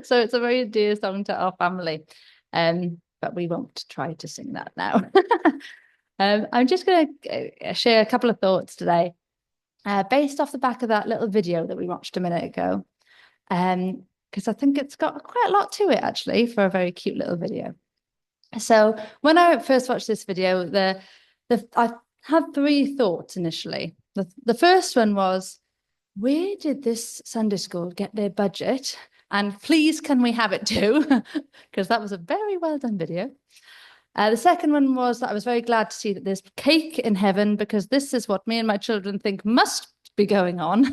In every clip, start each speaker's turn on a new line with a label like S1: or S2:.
S1: So it's a very dear song to our family. But we won't try to sing that now. I'm just going to share a couple of thoughts today, based off the back of that little video that we watched a minute ago. Because I think it's got quite a lot to it, actually, for a very cute little video. So when I first watched this video, I had three thoughts initially. The first one was, where did this Sunday school get their budget? And please, can we have it too? Because that was a very well done video. The second one was that I was very glad to see that there's cake in heaven, because this is what me and my children think must be going on.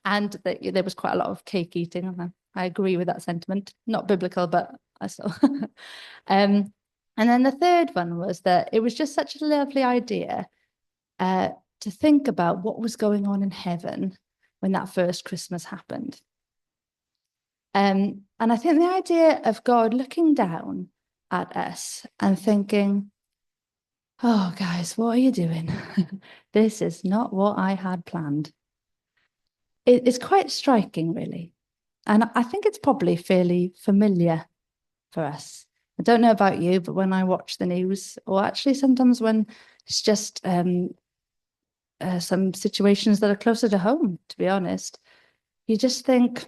S1: And there was quite a lot of cake eating. And I agree with that sentiment. Not biblical, but I still. And then the third one was that it was just such a lovely idea to think about what was going on in heaven when that first Christmas happened. And I think the idea of God looking down at us and thinking, oh, guys, what are you doing? This is not what I had planned. It's quite striking, really. And I think it's probably fairly familiar for us. I don't know about you, but when I watch the news, or actually sometimes when it's just some situations that are closer to home, to be honest, you just think,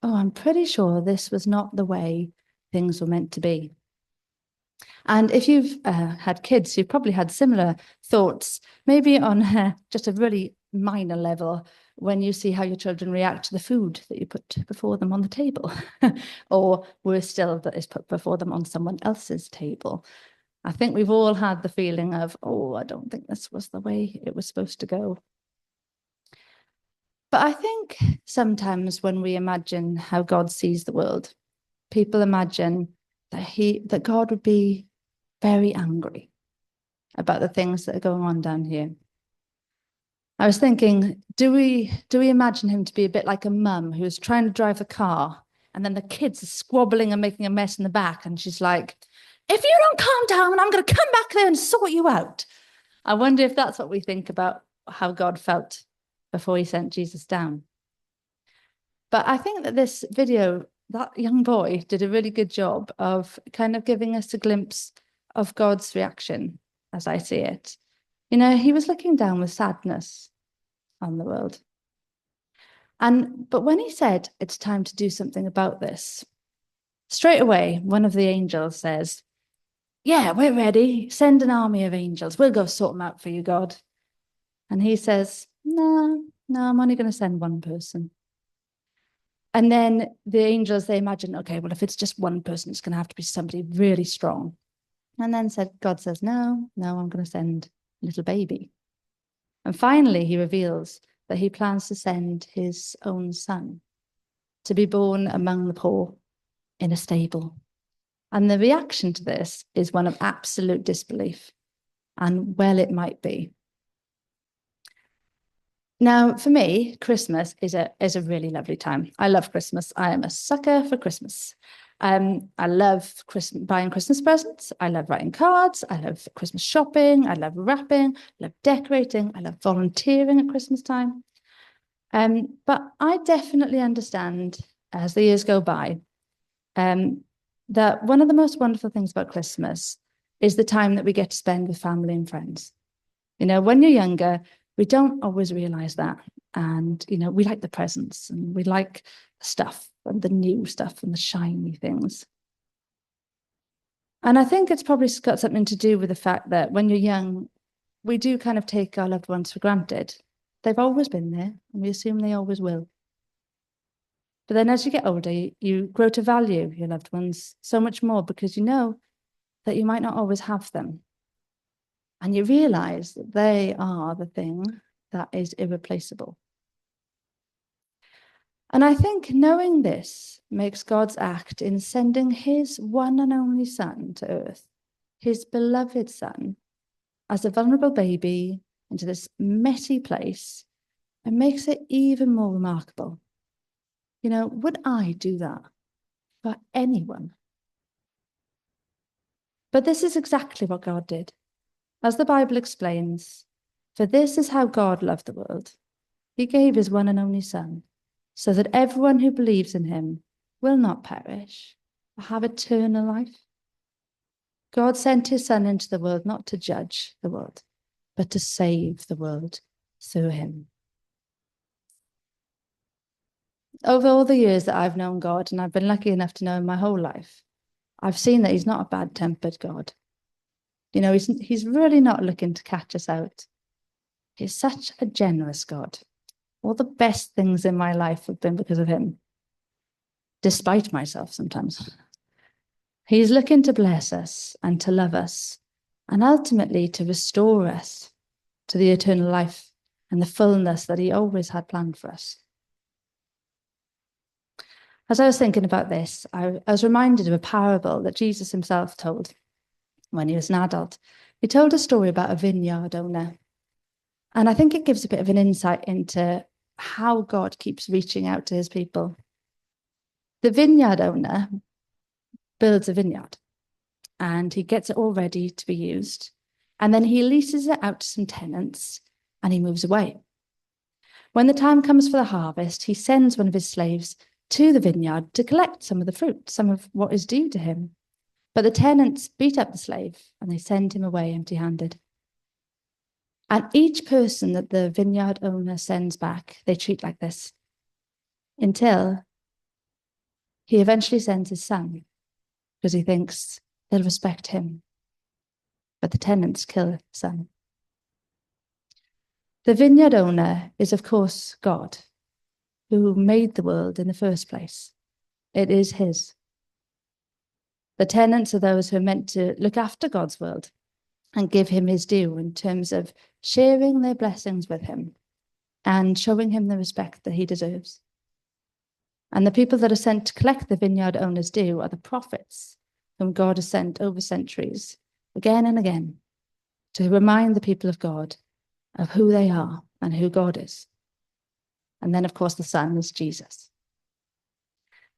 S1: oh, I'm pretty sure this was not the way things were meant to be. And if you've had kids, you've probably had similar thoughts, maybe on just a really minor level, when you see how your children react to the food that you put before them on the table, or worse still, that is put before them on someone else's table. I think we've all had the feeling of, oh, I don't think this was the way it was supposed to go. But I think sometimes when we imagine how God sees the world, people imagine that God would be very angry about the things that are going on down here. I was thinking, do we imagine him to be a bit like a mum who's trying to drive the car, and then the kids are squabbling and making a mess in the back, and she's like, if you don't calm down, I'm going to come back there and sort you out. I wonder if that's what we think about how God felt before he sent Jesus down. But I think that this video, that young boy did a really good job of kind of giving us a glimpse of God's reaction, as I see it. He was looking down with sadness on the world. But when he said it's time to do something about this, straight away, one of the angels says, yeah, we're ready. Send an army of angels. We'll go sort them out for you, God. And he says, no, I'm only going to send one person. And then the angels, they imagine, okay, well, if it's just one person, it's going to have to be somebody really strong. And then God says, no, I'm going to send a little baby. And finally, he reveals that he plans to send his own son to be born among the poor in a stable. And the reaction to this is one of absolute disbelief. And well, it might be. Now, for me, Christmas is a really lovely time. I love Christmas. I am a sucker for Christmas. I love buying Christmas presents. I love writing cards. I love Christmas shopping. I love wrapping. I love decorating. I love volunteering at Christmas time. But I definitely understand, as the years go by, that one of the most wonderful things about Christmas is the time that we get to spend with family and friends. When you're younger, we don't always realize that. And, we like the presents, and we like the stuff and the new stuff and the shiny things. And I think it's probably got something to do with the fact that when you're young, we do kind of take our loved ones for granted. They've always been there, and we assume they always will. But then as you get older, you grow to value your loved ones so much more, because you know that you might not always have them. And you realize that they are the thing that is irreplaceable. And I think knowing this makes God's act in sending his one and only son to earth, his beloved son, as a vulnerable baby into this messy place, it makes it even more remarkable. Would I do that for anyone? But this is exactly what God did. As the Bible explains, for this is how God loved the world. He gave his one and only son, so that everyone who believes in him will not perish, but have eternal life. God sent his Son into the world not to judge the world, but to save the world through him. Over all the years that I've known God, and I've been lucky enough to know him my whole life, I've seen that he's not a bad-tempered God. You know, he's really not looking to catch us out. He's such a generous God. All the best things in my life have been because of him, despite myself sometimes. He's looking to bless us and to love us, and ultimately to restore us to the eternal life and the fullness that he always had planned for us. As I was thinking about this, I was reminded of a parable that Jesus himself told when he was an adult. He told a story about a vineyard owner. And I think it gives a bit of an insight into how God keeps reaching out to his people. The vineyard owner builds a vineyard and he gets it all ready to be used. And then he leases it out to some tenants and he moves away. When the time comes for the harvest, he sends one of his slaves to the vineyard to collect some of the fruit, some of what is due to him. But the tenants beat up the slave and they send him away empty-handed. And each person that the vineyard owner sends back, they treat like this until he eventually sends his son because he thinks they'll respect him. But the tenants kill the son. The vineyard owner is, of course, God, who made the world in the first place. It is his. The tenants are those who are meant to look after God's world and give him his due in terms of sharing their blessings with him and showing him the respect that he deserves. And the people that are sent to collect the vineyard owner's due are the prophets whom God has sent over centuries, again and again, to remind the people of God of who they are and who God is. And then, of course, the Son is Jesus.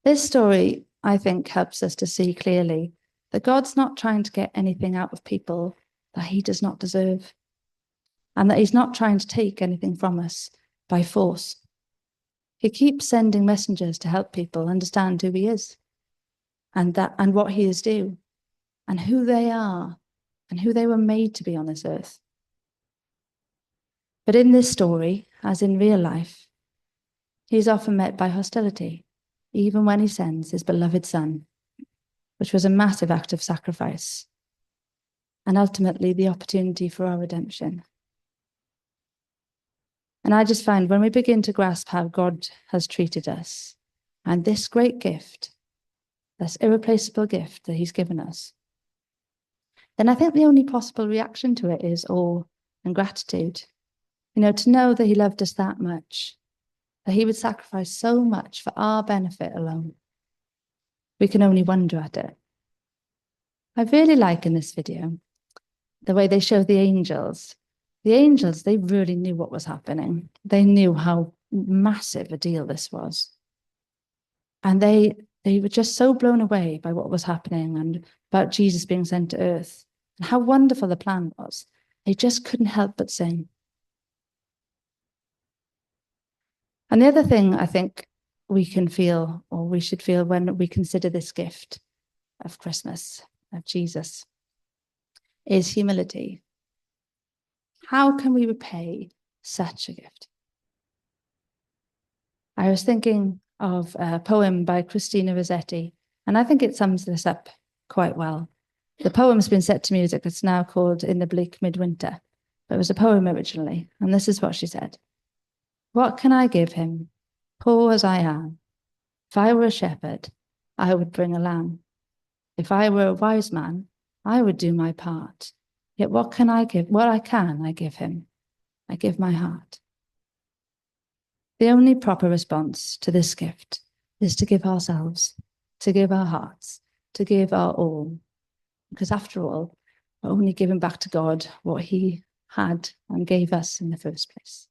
S1: This story, I think, helps us to see clearly that God's not trying to get anything out of people that he does not deserve, and that he's not trying to take anything from us by force. He keeps sending messengers to help people understand who he is and what he is due and who they are and who they were made to be on this earth. But in this story, as in real life, he's often met by hostility, even when he sends his beloved Son, which was a massive act of sacrifice and ultimately the opportunity for our redemption. And I just find when we begin to grasp how God has treated us and this great gift, this irreplaceable gift that he's given us, then I think the only possible reaction to it is awe and gratitude. You know, to know that he loved us that much, that he would sacrifice so much for our benefit alone. We can only wonder at it. I really like in this video the way they show the angels. The angels, they really knew what was happening. They knew how massive a deal this was. And they were just so blown away by what was happening and about Jesus being sent to earth and how wonderful the plan was. They just couldn't help but sing. And the other thing I think we can feel, or we should feel when we consider this gift of Christmas, of Jesus, is humility. How can we repay such a gift? I was thinking of a poem by Christina Rossetti, and I think it sums this up quite well. The poem's been set to music. It's now called In the Bleak Midwinter, but it was a poem originally, and this is what she said. What can I give him, poor as I am? If I were a shepherd, I would bring a lamb. If I were a wise man, I would do my part. Yet what can I give? What I give him. I give my heart. The only proper response to this gift is to give ourselves, to give our hearts, to give our all. Because after all, we're only giving back to God what he had and gave us in the first place.